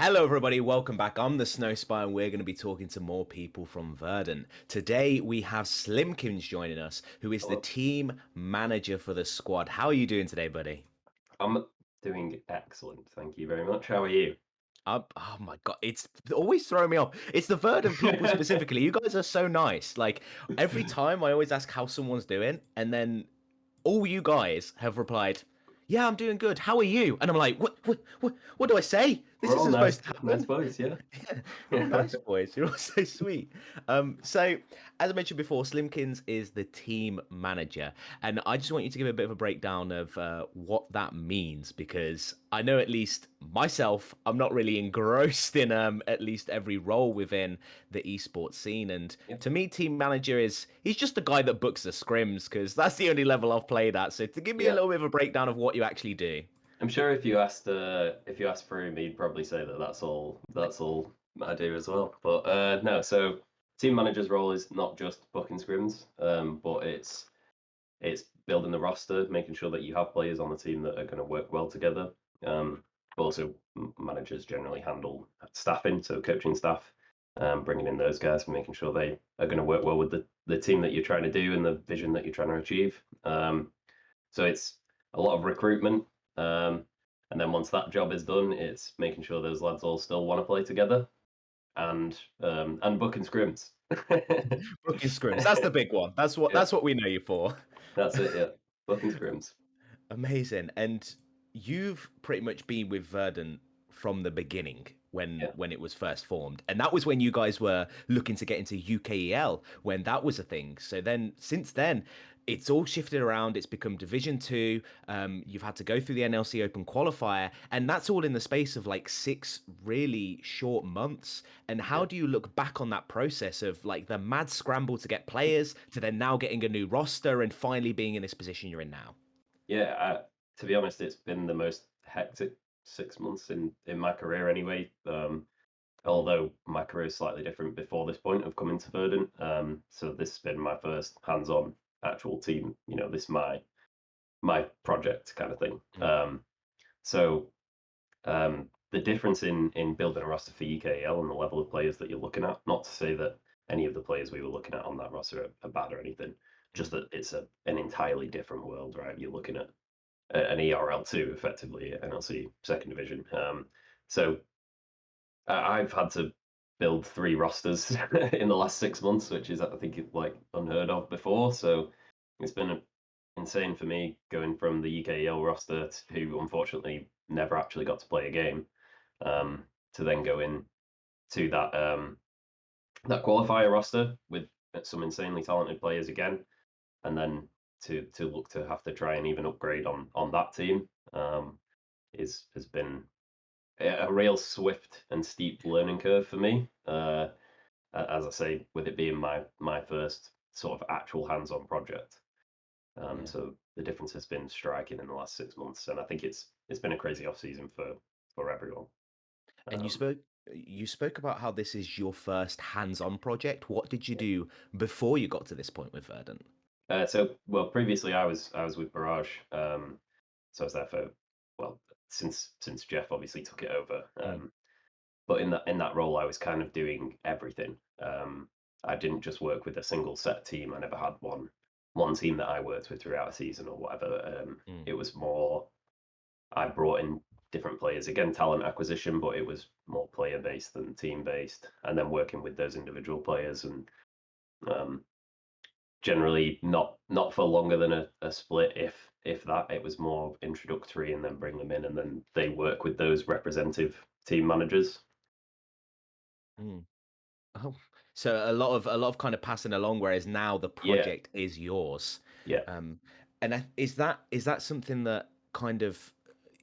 Hello, everybody. Welcome back. I'm the TheSnowSpy, and we're going to be talking to more people from Verdant. Today, we have Slimkins joining us, who is the Hello. team manager for the squad. How are you doing today, buddy? I'm doing excellent. Thank you very much. How are you? Oh my god, it's always throwing me off. It's the Verdant people specifically. You guys are so nice. Like every time, I always ask how someone's doing, and then all you guys have replied, "Yeah, I'm doing good. How are you?" And I'm like, "What do I say? This We're all isn't supposed nice, to nice happen." boys, yeah. Yeah, you're all nice boys. You're all so sweet. So, as I mentioned before, Slimkins is the team manager, and I just want you to give a bit of a breakdown of what that means because I know at least myself, I'm not really engrossed in at least every role within the esports scene, and Yeah, to me, team manager is he's just the guy that books the scrims because that's the only level I've played at. So, to give me a yeah. little bit of a breakdown of what you actually do. I'm sure if you asked for me, he'd probably say that that's all I do as well. But no, so team manager's role is not just booking scrims, but it's building the roster, making sure that you have players on the team that are going to work well together. But also, managers generally handle staffing, so coaching staff, bringing in those guys and making sure they are going to work well with the team that you're trying to do and the vision that you're trying to achieve. So it's a lot of recruitment. And then once that job is done, it's making sure those lads all still want to play together and booking scrims. Booking scrims, that's the big one. That's what Yeah, that's what we know you for. that's it. Yeah, booking scrims. Amazing. And you've pretty much been with Verdant from the beginning when Yeah. when it was first formed. And that was when you guys were looking to get into UKEL when that was a thing. So then since then it's all shifted around. It's become Division 2. You've had to go through the NLC Open qualifier, and that's all in the space of like 6 really short months. And how Yeah. do you look back on that process of like the mad scramble to get players to then now getting a new roster and finally being in this position you're in now? Yeah, to be honest, it's been the most hectic 6 months in my career anyway. Although my career is slightly different before this point of coming to Verdant. So this has been my first hands-on actual team. This is my project kind of thing. So the difference in building a roster for UKL and the level of players that you're looking at, not to say that any of the players we were looking at on that roster are bad or anything, just Mm. that it's an entirely different world, right? You're looking at an ERL2 effectively, NLC second division. So I've had to build three rosters in the last 6 months, which is I think like unheard of before. So it's been insane for me going from the UKEL roster who unfortunately never actually got to play a game to then go in to that qualifier roster with some insanely talented players again, and then to look to have to try and even upgrade on that team is has been a real swift and steep learning curve for me. As I say, with it being my first sort of actual hands-on project. Yeah. So the difference has been striking in the last 6 months, and I think it's been a crazy off season for everyone. And Um, you spoke about how this is your first hands-on project. What did you yeah. do before you got to this point with Verdant? Well, previously I was with Barrage, so I was there for well since Jeff obviously took it over. Mm. But in that role, I was kind of doing everything. I didn't just work with a single set team. I never had one team that I worked with throughout a season or whatever. Mm. It was more I brought in different players again, talent acquisition, but it was more player based than team based, and then working with those individual players and um, generally not for longer than a split if that it was more introductory and then bring them in and then they work with those representative team managers. Mm. Oh, so a lot of kind of passing along, whereas now the Yeah, project is yours. yeah. Um, and is that something that kind of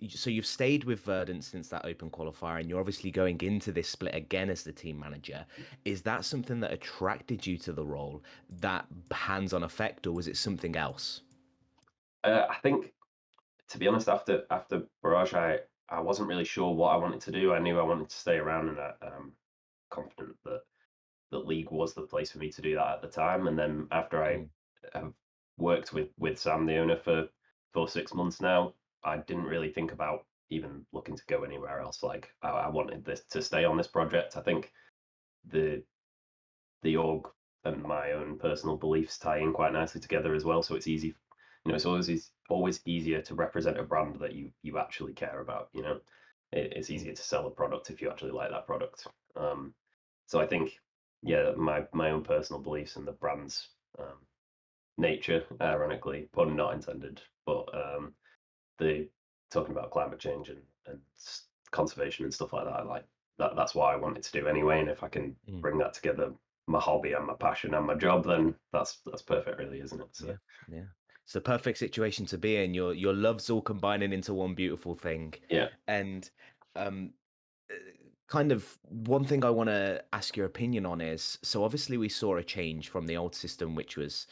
so you've stayed with Verdant since that open qualifier, and you're obviously going into this split again as the team manager. Is that something that attracted you to the role, that hands-on effect, or was it something else? I think, to be honest, after Barrage, I wasn't really sure what I wanted to do. I knew I wanted to stay around, and confident that League was the place for me to do that at the time. And then after I Mm. have worked with Sam, the owner, for 6 months now, I didn't really think about even looking to go anywhere else. Like I wanted this to stay on this project. I think the org and my own personal beliefs tie in quite nicely together as well. So it's easy, it's always easier to represent a brand that you actually care about. It's Mm, easier to sell a product if you actually like that product. So I think, yeah, my own personal beliefs and the brand's nature, ironically, pun not intended, but the talking about climate change and conservation and stuff like that, like that's what I wanted to do anyway. And if I can mm. bring that together, my hobby and my passion and my job, then that's perfect, really, isn't it? So Yeah, yeah. It's the perfect situation to be in. Your loves all combining into one beautiful thing. yeah, And um uh, kind of one thing I want to ask your opinion on is, so obviously we saw a change from the old system, which was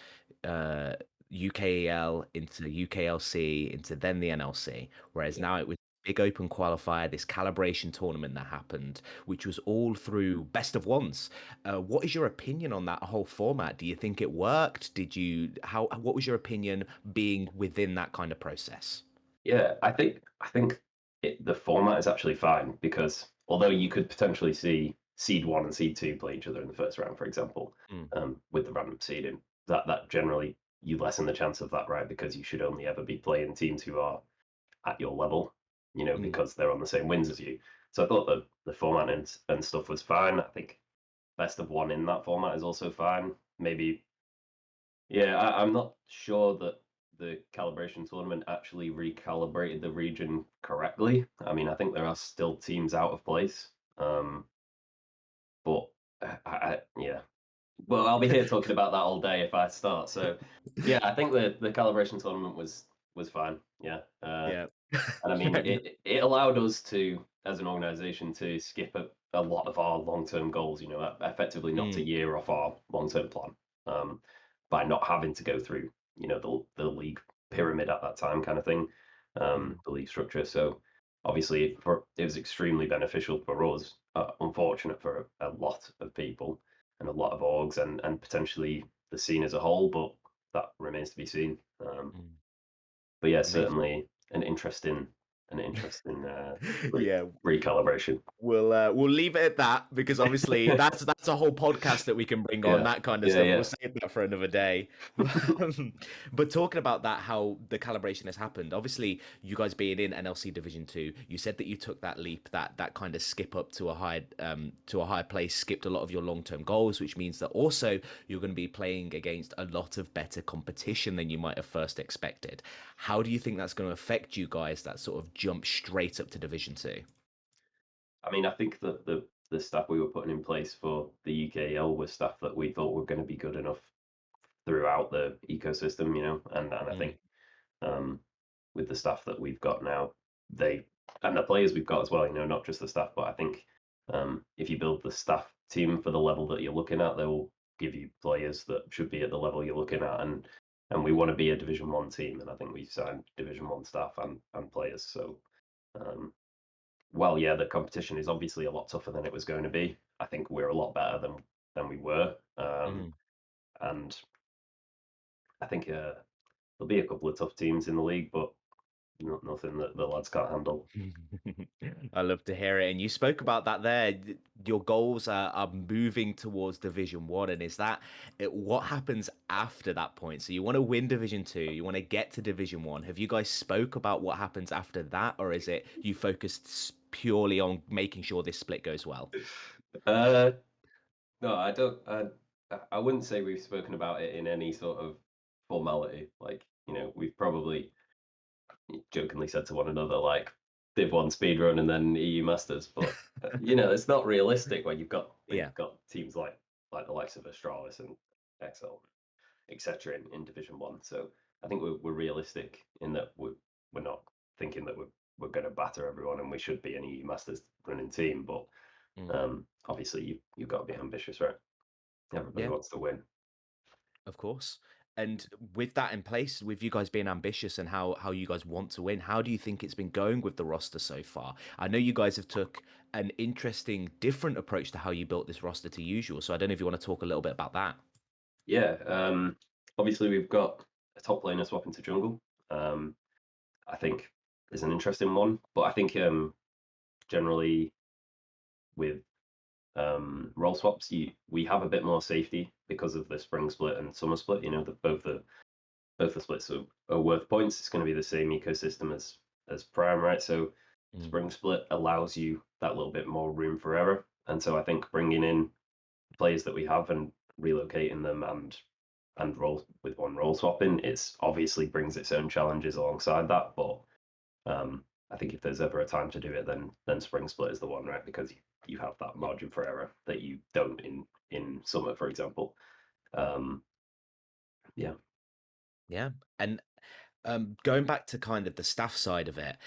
UKEL into UKLC into then the NLC, whereas yeah. now it was big open qualifier, this calibration tournament that happened, which was all through best of ones. What is your opinion on that whole format? Do you think it worked? Did you how what was your opinion being within that kind of process? Yeah, I think the format is actually fine because although you could potentially see seed one and seed two play each other in the first round, for example, Mm, with the random seeding, that generally you lessen the chance of that, right? Because you should only ever be playing teams who are at your level, mm, because they're on the same wins as you. So I thought the format and stuff was fine. I think best of one in that format is also fine. Maybe, yeah, I'm not sure that the calibration tournament actually recalibrated the region correctly. I mean, I think there are still teams out of place. But yeah. Well, I'll be here talking about that all day if I start. So, yeah, I think the calibration tournament was fine. Yeah. yeah. And I mean, Fair enough. it allowed us to, as an organization, to skip a lot of our long term goals, effectively knocked a Mm, year off our long term plan, um, by not having to go through, the league pyramid at that time kind of thing, mm, the league structure. So obviously, it was extremely beneficial for us, unfortunate for a lot of people and a lot of orgs and potentially the scene as a whole, but that remains to be seen. mm. But yeah, Amazing. certainly an interesting Yeah, recalibration. we'll leave it at that because obviously that's a whole podcast that we can bring on Yeah, that kind of yeah, stuff. We'll yeah, save that for another day. But talking about that, how the calibration has happened. Obviously, you guys being in NLC Division Two, you said that you took that leap, that kind of skip up to a higher place, skipped a lot of your long term goals, which means that also you're going to be playing against a lot of better competition than you might have first expected. How do you think that's going to affect you guys? That sort of jump straight up to Division Two. I mean, I think that the stuff we were putting in place for the UKL was stuff that we thought were going to be good enough throughout the ecosystem, and I Mm, think, um, with the stuff that we've got now, they and the players we've got as well, not just the staff, but I think, if you build the staff team for the level that you're looking at, they will give you players that should be at the level you're looking at, and we want to be a Division One team, and I think we've signed Division One staff and players. So, um, well, yeah, the competition is obviously a lot tougher than it was going to be. I think we're a lot better than we were, mm. and I think, there'll be a couple of tough teams in the league, but nothing that the lads can't handle. I love to hear it. And you spoke about that there. Your goals are moving towards Division One, and is that what happens after that point? So you want to win Division Two, you want to get to Division One. Have you guys spoke about what happens after that, or is it you focused purely on making sure this split goes well? Uh, no, I don't. I wouldn't say we've spoken about it in any sort of formality. Like, we've probably jokingly said to one another, like, Div 1 speedrun and then EU Masters, but, it's not realistic when Yeah. you've got teams like the likes of Astralis and Excel, etc. In Division 1. So I think we're realistic in that we're not thinking that we're going to batter everyone and we should be an EU Masters running team, but, Mm. obviously you've got to be ambitious, right? Everybody Yeah. wants to win. Of course. And with that in place, with you guys being ambitious and how you guys want to win, how do you think it's been going with the roster so far? I know you guys have took an interesting, different approach to how you built this roster to usual. So I don't know if you want to talk a little bit about that. Yeah, obviously we've got a top laner swapping to jungle. I think. is an interesting one. But I think generally with role swaps, we have a bit more safety because of the spring split and summer split. You know, both the splits are worth points. It's going to be the same ecosystem as prime, right? So Mm, spring split allows you that little bit more room for error, and so I think bringing in players that we have and relocating them and roll with one role swapping, it's obviously brings its own challenges alongside that. But I think if there's ever a time to do it, then spring split is the one, right? Because you have that yeah, margin for error that you don't in summer, for example. Um, yeah. yeah. And going back to kind of the staff side of it,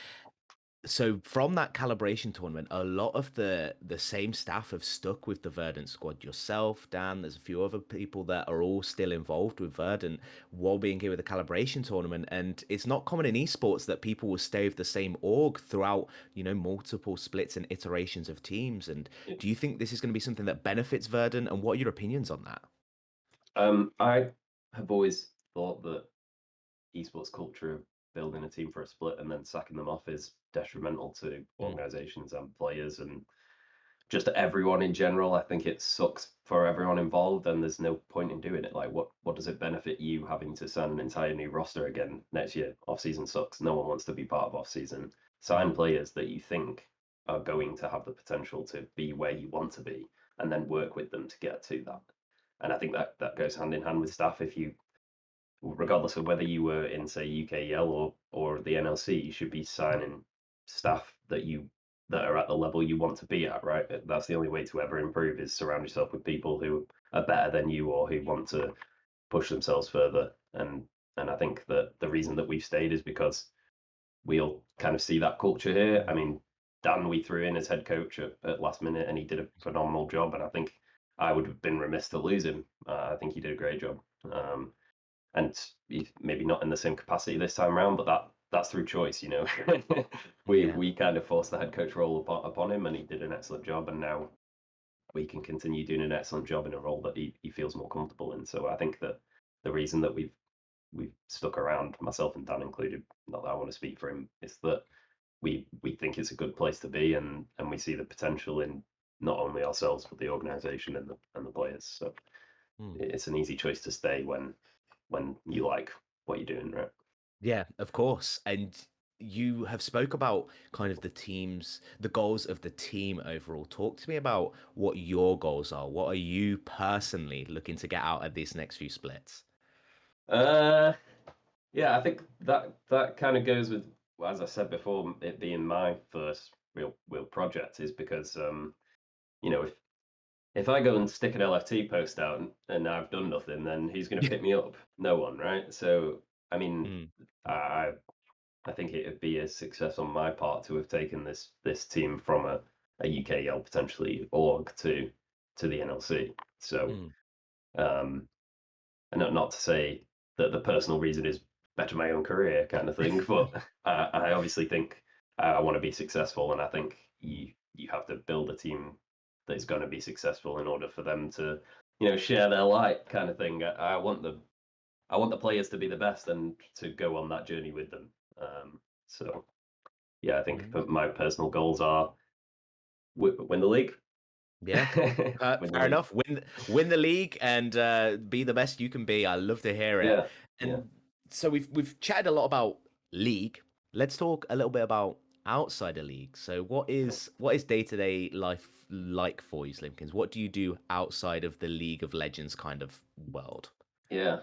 so from that calibration tournament, a lot of the same staff have stuck with the Verdant squad. Yourself, Dan, there's a few other people that are all still involved with Verdant while being here with the calibration tournament. And it's not common in esports that people will stay with the same org throughout, multiple splits and iterations of teams. And do you think this is going to be something that benefits Verdant? And what are your opinions on that? I have always thought that esports culture of building a team for a split and then sacking them off is detrimental to Mm, organizations and players and just everyone in general. I think it sucks for everyone involved, and there's no point in doing it. Like, what does it benefit you having to sign an entire new roster again next year? Off season sucks. No one wants to be part of off season. Sign mm, players that you think are going to have the potential to be where you want to be, and then work with them to get to that. And I think that goes hand in hand with staff. If you regardless of whether you were in say UKEL or the NLC, you should be signing staff that are at the level you want to be at, right? That's the only way to ever improve is surround yourself with people who are better than you or who want to push themselves further. And I think that the reason that we've stayed is because we all kind of see that culture here. I mean, Dan we threw in as head coach at last minute and he did a phenomenal job. And I think I would have been remiss to lose him. I think he did a great job. And he's maybe not in the same capacity this time around, but that's through choice, you know. we yeah. we kind of forced the head coach role upon him, and he did an excellent job. And now we can continue doing an excellent job in a role that he feels more comfortable in. So I think that the reason that we've stuck around, myself and Dan included, not that I want to speak for him, is that we think it's a good place to be, and we see the potential in not only ourselves but the organisation and the players. So Mm. it's an easy choice to stay when you like what you're doing, right? Yeah, of course. And you have spoke about kind of the goals of the team overall. Talk to me about what your goals are. What are you personally looking to get out of these next few splits? Uh, yeah, I think that kind of goes with, well, as I said before, it being my first real project is because you know, if I go and stick an LFT post out and I've done nothing, then who's going to pick me up? No one, right? So I mean, Mm, I I think it would be a success on my part to have taken this team from a UKL potentially org to the NLC. So mm, um, and not to say that the personal reason is better my own career kind of thing, but I obviously think I want to be successful, and I think you have to build a team that is going to be successful in order for them to share their light kind of thing. I want the players to be the best and to go on that journey with them. So yeah, I think amazing. my personal goals are win the league, Yeah. win the Fair league. enough. Win the league and be the best you can be. I love to hear it. Yeah, yeah, And so we've chatted a lot about league. Let's talk a little bit about outside the league. So what is day-to-day life like for you, Slimkins? What do you do outside of the League of Legends kind of world? yeah.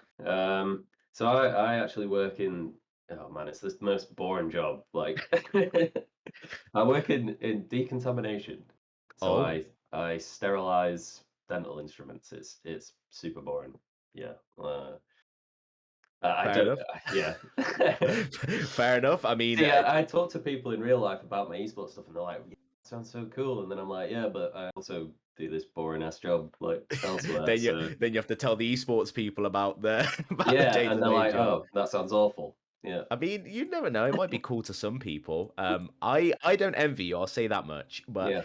So I actually work in, oh man, it's the most boring job. Like I work in decontamination. So Oh, I sterilize dental instruments. It's super boring. Yeah. I fair don't. enough. Yeah. Fair enough. I mean, See, I talk to people in real life about my esports stuff, and they're like, "Yeah, sounds so cool," and then I'm like, "Yeah, but I also do this boring ass job like elsewhere." then you So then you have to tell the esports people about the about the yeah, and they're day-to-day like, job. "Oh, that sounds awful." Yeah. I mean, you never know. It might be cool to some people. I don't envy you. I'll say that much. But Yeah.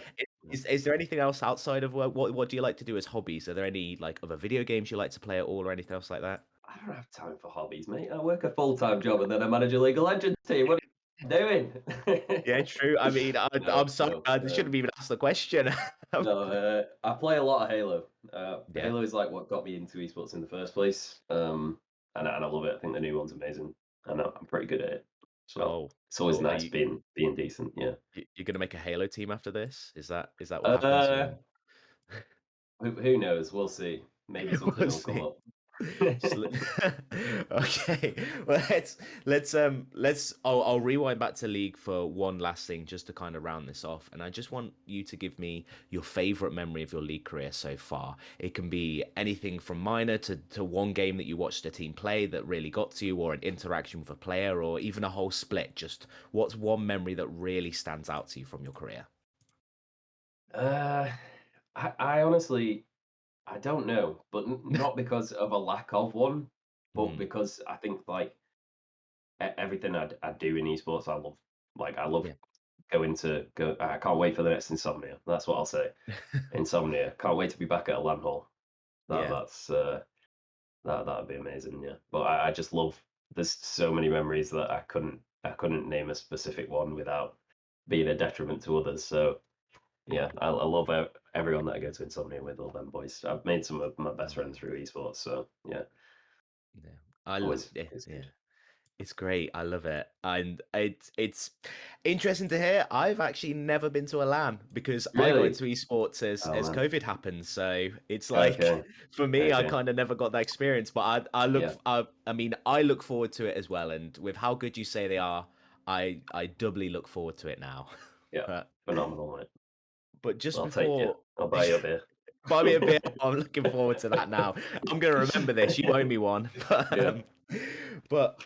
is there anything else outside of work? What do you like to do as hobbies? Are there any like other video games you like to play at all, or anything else like that? I don't have time for hobbies, mate. I work a full-time job and then I manage a League of Legends team. What? doing? Yeah, true. I mean, No, I'm sorry, no. I shouldn't have even asked the question. No, I play a lot of Halo. Yeah. Halo is like what got me into esports in the first place, and I love it. I think the new one's amazing, and I'm pretty good at it. So Oh, it's always cool. Are nice being decent. Yeah. you're gonna make a Halo team after this? Is that what happens Uh, when who knows? We'll see. Maybe something we'll will come see. up. Sli- Okay, well let's I'll rewind back to League for one last thing just to kind of round this off, and I just want you to give me your favorite memory of your League career so far. It can be anything from minor to one game that you watched a team play that really got to you, or an interaction with a player, or even a whole split. Just what's one memory that really stands out to you from your career? Uh, I honestly I don't know, but not because of a lack of one, but Mm, because I think like everything I do in esports, I love. Like I love yeah, going to go. I can't wait for the next Insomnia. That's what I'll say. Insomnia. Can't wait to be back at a LAN hall. That yeah. that's that'd be amazing. Yeah, but I just love. There's so many memories that I couldn't name a specific one without being a detriment to others. So yeah, I love everyone that I go to Insomnia with. All them boys. I've made some of my best friends Oh, through esports. So yeah, yeah. I love always it. it's Yeah. good. It's great. I love it. And it's interesting to hear. I've actually never been to a LAN because I got Really? into esports Oh as man. COVID happened. So it's like Okay. for me, I Okay. kind of never got that experience. But Yeah. I mean, I look forward to it as well. And with how good you say they are, I doubly look forward to it now. Yeah. But Phenomenal, mate. but just I'll take you. before I'll buy you a beer. buy me a beer. I'm looking forward to that now. I'm gonna remember this. You owe me one. Yeah. But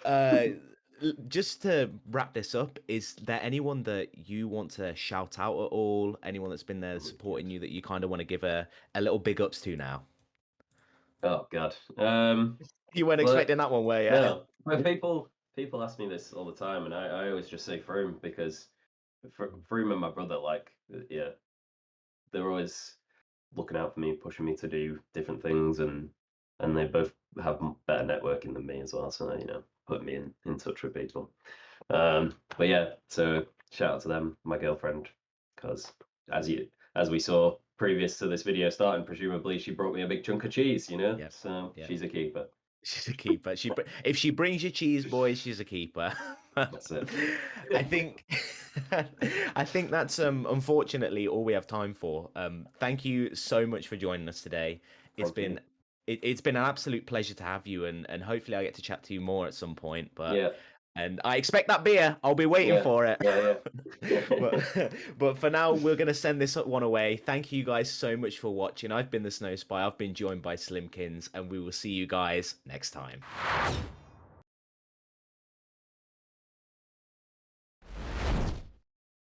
just to wrap this up, is there anyone that you want to shout out at all? Anyone that's been there Oh my God. supporting you that you kind of want to give a little big ups to now? Oh God. You weren't Well, expecting that one, were you? no. But people ask me this all the time, and I always just say Froome because Froome and my brother, like, yeah, they're always looking out for me, pushing me to do different things, and they both have better networking than me as well. So put me in touch with people. But yeah, so shout out to them, my girlfriend, because as we saw previous to this video starting, presumably she brought me a big chunk of cheese, Yep. so Yep. she's a keeper. She's a keeper. If she brings you cheese, boys, she's a keeper. That's it. I think I think that's unfortunately all we have time for. Thank you so much for joining us today. It's Thank you. been it's been an absolute pleasure to have you, and hopefully I get to chat to you more at some point. Yeah, And I expect that beer. I'll be waiting yeah, for it. yeah, yeah. but but for now, we're gonna send this one away. Thank you guys so much for watching. I've been the Snow Spy. I've been joined by Slimkins, and we will see you guys next time.